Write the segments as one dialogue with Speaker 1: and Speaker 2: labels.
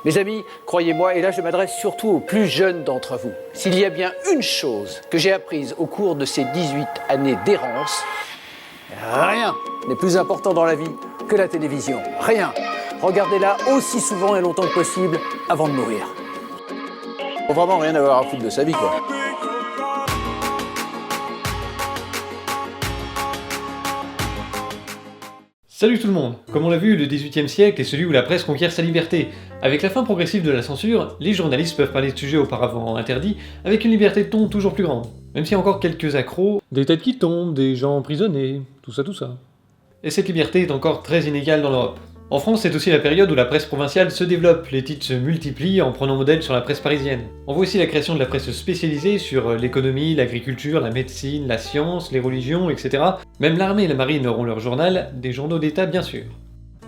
Speaker 1: Mes amis, croyez-moi, et là je m'adresse surtout aux plus jeunes d'entre vous, s'il y a bien une chose que j'ai apprise au cours de ces 18 années d'errance, rien n'est plus important dans la vie que la télévision. Rien. Regardez-la aussi souvent et longtemps que possible avant de mourir. Faut vraiment rien avoir à foutre de sa vie, quoi.
Speaker 2: Salut tout le monde! Comme on l'a vu, le XVIIIe siècle est celui où la presse conquiert sa liberté. Avec la fin progressive de la censure, les journalistes peuvent parler de sujets auparavant interdits avec une liberté de ton toujours plus grande. Même s'il y a encore quelques accros, des têtes qui tombent, des gens emprisonnés, tout ça. Et cette liberté est encore très inégale dans l'Europe. En France, c'est aussi la période où la presse provinciale se développe, les titres se multiplient en prenant modèle sur la presse parisienne. On voit aussi la création de la presse spécialisée sur l'économie, l'agriculture, la médecine, la science, les religions, etc. Même l'armée et la marine auront leur journal, des journaux d'État bien sûr.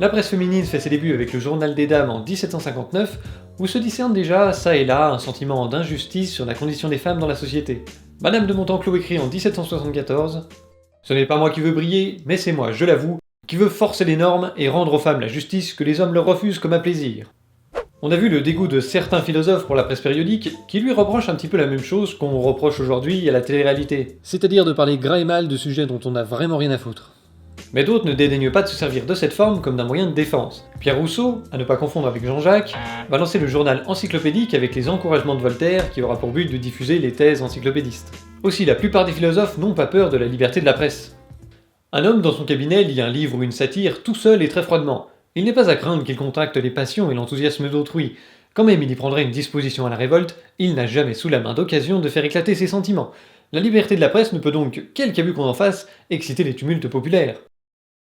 Speaker 2: La presse féminine fait ses débuts avec le Journal des Dames en 1759, où se discerne déjà, ça et là, un sentiment d'injustice sur la condition des femmes dans la société. Madame de Montenclos écrit en 1774 « Ce n'est pas moi qui veux briller, mais c'est moi, je l'avoue, qui veut forcer les normes et rendre aux femmes la justice que les hommes leur refusent comme à plaisir. » On a vu le dégoût de certains philosophes pour la presse périodique, qui lui reprochent un petit peu la même chose qu'on reproche aujourd'hui à la télé-réalité, c'est-à-dire de parler gras et mal de sujets dont on n'a vraiment rien à foutre. Mais d'autres ne dédaignent pas de se servir de cette forme comme d'un moyen de défense. Pierre Rousseau, à ne pas confondre avec Jean-Jacques, va lancer le journal encyclopédique avec les encouragements de Voltaire qui aura pour but de diffuser les thèses encyclopédistes. Aussi, la plupart des philosophes n'ont pas peur de la liberté de la presse. Un homme dans son cabinet lit un livre ou une satire tout seul et très froidement. Il n'est pas à craindre qu'il contracte les passions et l'enthousiasme d'autrui. Quand même il y prendrait une disposition à la révolte, il n'a jamais sous la main d'occasion de faire éclater ses sentiments. La liberté de la presse ne peut donc, quelque abus qu'on en fasse, exciter les tumultes populaires.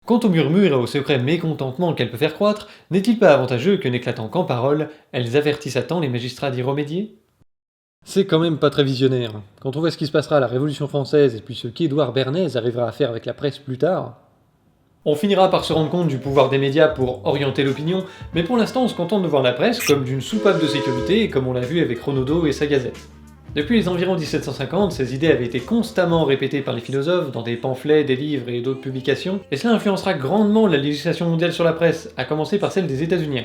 Speaker 2: Quant aux murmures et au secret mécontentement qu'elle peut faire croître, n'est-il pas avantageux que n'éclatant qu'en paroles, elles avertissent à temps les magistrats d'y remédier ? C'est quand même pas très visionnaire. Quand on voit ce qui se passera à la Révolution française et puis ce qu'Édouard Bernays arrivera à faire avec la presse plus tard, on finira par se rendre compte du pouvoir des médias pour orienter l'opinion, mais pour l'instant on se contente de voir la presse comme d'une soupape de sécurité, comme on l'a vu avec Renaudot et sa Gazette. Depuis les environs 1750, ces idées avaient été constamment répétées par les philosophes dans des pamphlets, des livres et d'autres publications, et cela influencera grandement la législation mondiale sur la presse, à commencer par celle des États-Unis.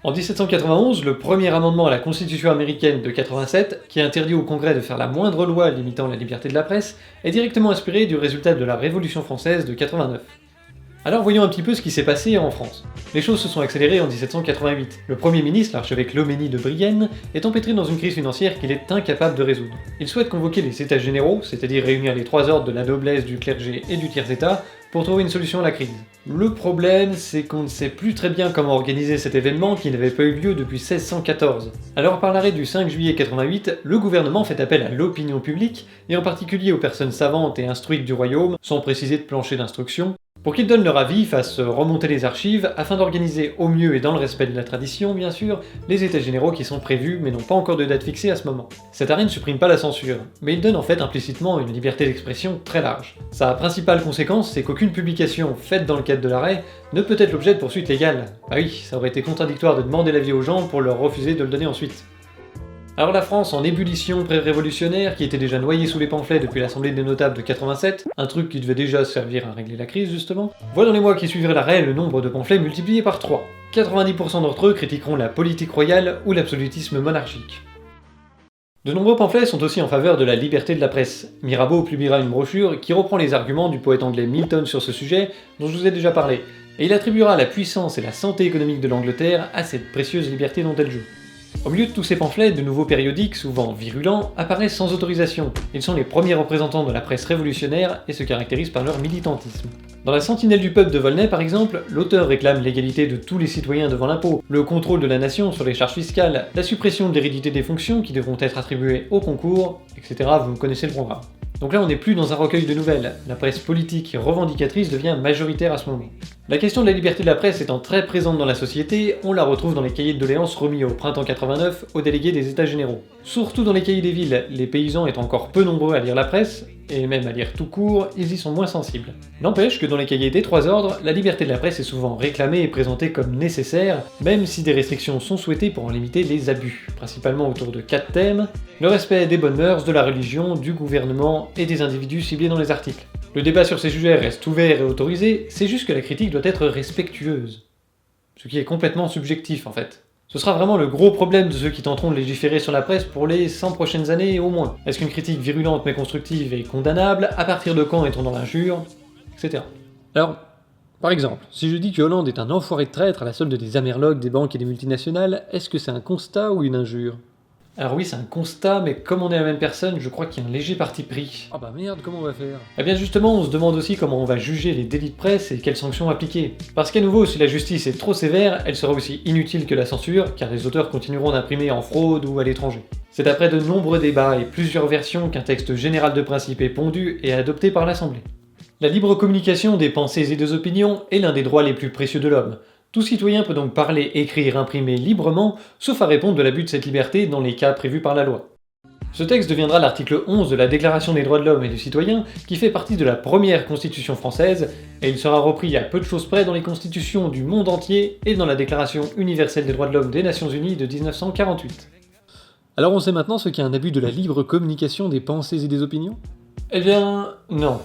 Speaker 2: En 1791, le premier amendement à la Constitution américaine de 87, qui interdit au Congrès de faire la moindre loi limitant la liberté de la presse, est directement inspiré du résultat de la Révolution française de 89. Alors voyons un petit peu ce qui s'est passé en France. Les choses se sont accélérées en 1788. Le Premier ministre, l'archevêque Loménie de Brienne, est empêtré dans une crise financière qu'il est incapable de résoudre. Il souhaite convoquer les États généraux, c'est-à-dire réunir les trois ordres de la noblesse, du clergé et du tiers-état, pour trouver une solution à la crise. Le problème, c'est qu'on ne sait plus très bien comment organiser cet événement qui n'avait pas eu lieu depuis 1614. Alors par l'arrêt du 5 juillet 88, le gouvernement fait appel à l'opinion publique, et en particulier aux personnes savantes et instruites du royaume, sans préciser de plancher d'instruction, pour qu'ils donnent leur avis, fassent remonter les archives, afin d'organiser au mieux et dans le respect de la tradition, bien sûr, les états généraux qui sont prévus mais n'ont pas encore de date fixée à ce moment. Cet arrêt ne supprime pas la censure, mais il donne en fait implicitement une liberté d'expression très large. Sa principale conséquence, c'est qu'aucune publication faite dans le cadre de l'arrêt ne peut être l'objet de poursuites légales. Ah oui, ça aurait été contradictoire de demander l'avis aux gens pour leur refuser de le donner ensuite. Alors la France, en ébullition pré-révolutionnaire, qui était déjà noyée sous les pamphlets depuis l'Assemblée des notables de 87, un truc qui devait déjà servir à régler la crise justement, voit dans les mois qui suivraient l'arrêt le nombre de pamphlets multiplié par 3. 90% d'entre eux critiqueront la politique royale ou l'absolutisme monarchique. De nombreux pamphlets sont aussi en faveur de la liberté de la presse. Mirabeau publiera une brochure qui reprend les arguments du poète anglais Milton sur ce sujet, dont je vous ai déjà parlé, et il attribuera la puissance et la santé économique de l'Angleterre à cette précieuse liberté dont elle joue. Au milieu de tous ces pamphlets, de nouveaux périodiques, souvent virulents, apparaissent sans autorisation. Ils sont les premiers représentants de la presse révolutionnaire et se caractérisent par leur militantisme. Dans la Sentinelle du peuple de Volney par exemple, l'auteur réclame l'égalité de tous les citoyens devant l'impôt, le contrôle de la nation sur les charges fiscales, la suppression de l'hérédité des fonctions qui devront être attribuées au concours, etc. Vous connaissez le programme. Donc là on n'est plus dans un recueil de nouvelles, la presse politique et revendicatrice devient majoritaire à ce moment. La question de la liberté de la presse étant très présente dans la société, on la retrouve dans les cahiers de doléances remis au printemps 89 aux délégués des États généraux. Surtout dans les cahiers des villes, les paysans étant encore peu nombreux à lire la presse, et même à lire tout court, ils y sont moins sensibles. N'empêche que dans les cahiers des trois ordres, la liberté de la presse est souvent réclamée et présentée comme nécessaire, même si des restrictions sont souhaitées pour en limiter les abus, principalement autour de 4 thèmes: le respect des bonnes mœurs, de la religion, du gouvernement et des individus ciblés dans les articles. Le débat sur ces sujets reste ouvert et autorisé, c'est juste que la critique doit être respectueuse. Ce qui est complètement subjectif en fait. Ce sera vraiment le gros problème de ceux qui tenteront de légiférer sur la presse pour les 100 prochaines années au moins. Est-ce qu'une critique virulente mais constructive est condamnable? À partir de quand est-on dans l'injure? Etc. Alors, par exemple, si je dis que Hollande est un enfoiré de traître à la solde des Amerlocs, des banques et des multinationales, est-ce que c'est un constat ou une injure? Alors oui, c'est un constat, mais comme on est la même personne, je crois qu'il y a un léger parti pris. Ah bah merde, comment on va faire? Eh bien justement, on se demande aussi comment on va juger les délits de presse et quelles sanctions appliquer. Parce qu'à nouveau, si la justice est trop sévère, elle sera aussi inutile que la censure, car les auteurs continueront d'imprimer en fraude ou à l'étranger. C'est après de nombreux débats et plusieurs versions qu'un texte général de principe est pondu et adopté par l'Assemblée. La libre communication des pensées et des opinions est l'un des droits les plus précieux de l'homme. Tout citoyen peut donc parler, écrire, imprimer librement, sauf à répondre de l'abus de cette liberté dans les cas prévus par la loi. Ce texte deviendra l'article 11 de la Déclaration des droits de l'homme et du citoyen, qui fait partie de la première constitution française, et il sera repris à peu de choses près dans les constitutions du monde entier et dans la Déclaration universelle des droits de l'homme des Nations Unies de 1948. Alors on sait maintenant ce qu'est un abus de la libre communication des pensées et des opinions? Eh bien, non.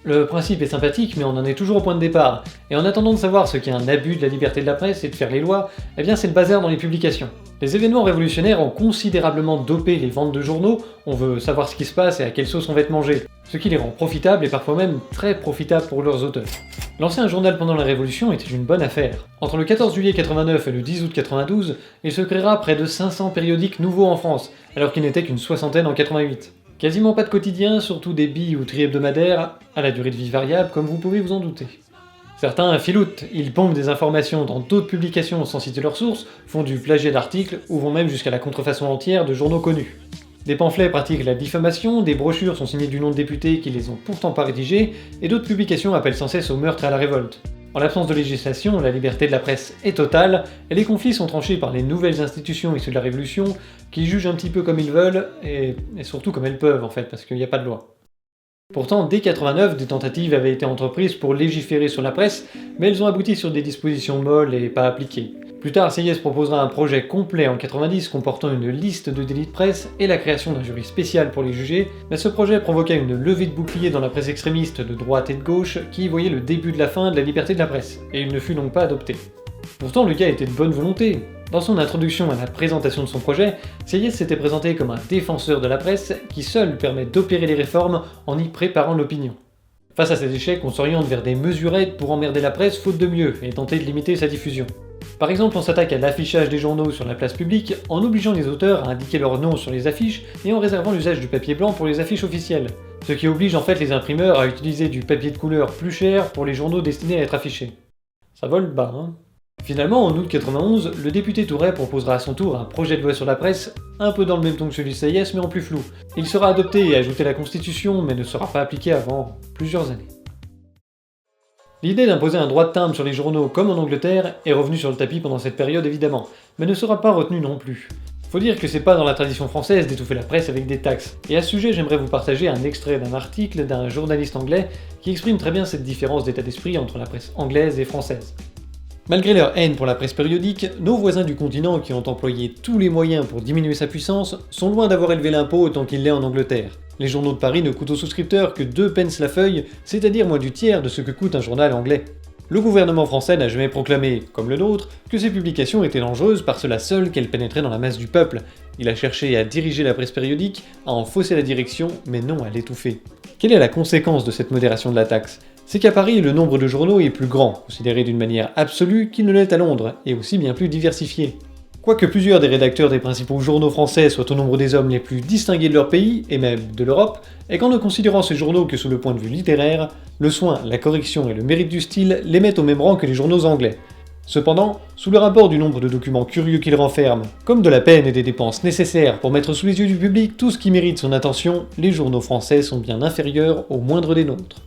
Speaker 2: Le principe est sympathique, mais on en est toujours au point de départ. Et en attendant de savoir ce qu'est un abus de la liberté de la presse et de faire les lois, eh bien c'est le bazar dans les publications. Les événements révolutionnaires ont considérablement dopé les ventes de journaux, on veut savoir ce qui se passe et à quelle sauce on va être mangé, ce qui les rend profitables et parfois même très profitables pour leurs auteurs. Lancer un journal pendant la Révolution était une bonne affaire. Entre le 14 juillet 89 et le 10 août 92, il se créera près de 500 périodiques nouveaux en France, alors qu'il n'était qu'une soixantaine en 88. Quasiment pas de quotidien, surtout des billes ou tri-hebdomadaires, à la durée de vie variable comme vous pouvez vous en douter. Certains filoutent, ils pompent des informations dans d'autres publications sans citer leurs sources, font du plagiat d'articles ou vont même jusqu'à la contrefaçon entière de journaux connus. Des pamphlets pratiquent la diffamation, des brochures sont signées du nom de députés qui les ont pourtant pas rédigées, et d'autres publications appellent sans cesse au meurtre et à la révolte. En l'absence de législation, la liberté de la presse est totale, et les conflits sont tranchés par les nouvelles institutions issues de la Révolution, qui jugent un petit peu comme ils veulent, et surtout comme elles peuvent en fait, parce qu'il n'y a pas de loi. Pourtant, dès 89, des tentatives avaient été entreprises pour légiférer sur la presse, mais elles ont abouti sur des dispositions molles et pas appliquées. Plus tard, Sieyès proposera un projet complet en 90 comportant une liste de délits de presse et la création d'un jury spécial pour les juger, mais ce projet provoqua une levée de boucliers dans la presse extrémiste de droite et de gauche qui voyait le début de la fin de la liberté de la presse, et il ne fut donc pas adopté. Pourtant, le gars était de bonne volonté. Dans son introduction à la présentation de son projet, Sieyès s'était présenté comme un défenseur de la presse qui seul permet d'opérer les réformes en y préparant l'opinion. Face à ces échecs, on s'oriente vers des mesurettes pour emmerder la presse faute de mieux et tenter de limiter sa diffusion. Par exemple, on s'attaque à l'affichage des journaux sur la place publique en obligeant les auteurs à indiquer leur nom sur les affiches et en réservant l'usage du papier blanc pour les affiches officielles. Ce qui oblige en fait les imprimeurs à utiliser du papier de couleur plus cher pour les journaux destinés à être affichés. Ça vole bas, hein? Finalement, en août 91, le député Touret proposera à son tour un projet de loi sur la presse, un peu dans le même ton que celui de Sieyès mais en plus flou. Il sera adopté et ajouté à la Constitution, mais ne sera pas appliqué avant plusieurs années. L'idée d'imposer un droit de timbre sur les journaux comme en Angleterre est revenue sur le tapis pendant cette période évidemment, mais ne sera pas retenue non plus. Faut dire que c'est pas dans la tradition française d'étouffer la presse avec des taxes, et à ce sujet j'aimerais vous partager un extrait d'un article d'un journaliste anglais qui exprime très bien cette différence d'état d'esprit entre la presse anglaise et française. Malgré leur haine pour la presse périodique, nos voisins du continent qui ont employé tous les moyens pour diminuer sa puissance sont loin d'avoir élevé l'impôt autant qu'il l'est en Angleterre. Les journaux de Paris ne coûtent aux souscripteurs que 2 pence la feuille, c'est-à-dire moins du tiers de ce que coûte un journal anglais. Le gouvernement français n'a jamais proclamé, comme le nôtre, que ces publications étaient dangereuses par cela seul qu'elles pénétraient dans la masse du peuple. Il a cherché à diriger la presse périodique, à en fausser la direction, mais non à l'étouffer. Quelle est la conséquence de cette modération de la taxe ? C'est qu'à Paris, le nombre de journaux est plus grand, considéré d'une manière absolue, qu'il ne l'est à Londres, et aussi bien plus diversifié. Quoique plusieurs des rédacteurs des principaux journaux français soient au nombre des hommes les plus distingués de leur pays, et même de l'Europe, et qu'en ne considérant ces journaux que sous le point de vue littéraire, le soin, la correction et le mérite du style les mettent au même rang que les journaux anglais. Cependant, sous le rapport du nombre de documents curieux qu'ils renferment, comme de la peine et des dépenses nécessaires pour mettre sous les yeux du public tout ce qui mérite son attention, les journaux français sont bien inférieurs au moindre des nôtres.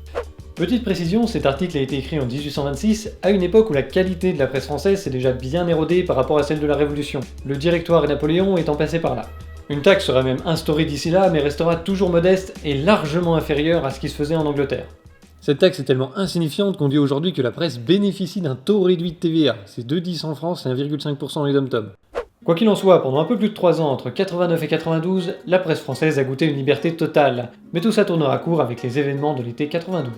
Speaker 2: Petite précision, cet article a été écrit en 1826, à une époque où la qualité de la presse française s'est déjà bien érodée par rapport à celle de la Révolution, le Directoire et Napoléon étant passés par là. Une taxe sera même instaurée d'ici là, mais restera toujours modeste et largement inférieure à ce qui se faisait en Angleterre. Cette taxe est tellement insignifiante qu'on dit aujourd'hui que la presse bénéficie d'un taux réduit de TVA, c'est 2,10 en France et 1,5% dans les dom-toms. Quoi qu'il en soit, pendant un peu plus de 3 ans, entre 89 et 92, la presse française a goûté une liberté totale, mais tout ça tournera court avec les événements de l'été 92.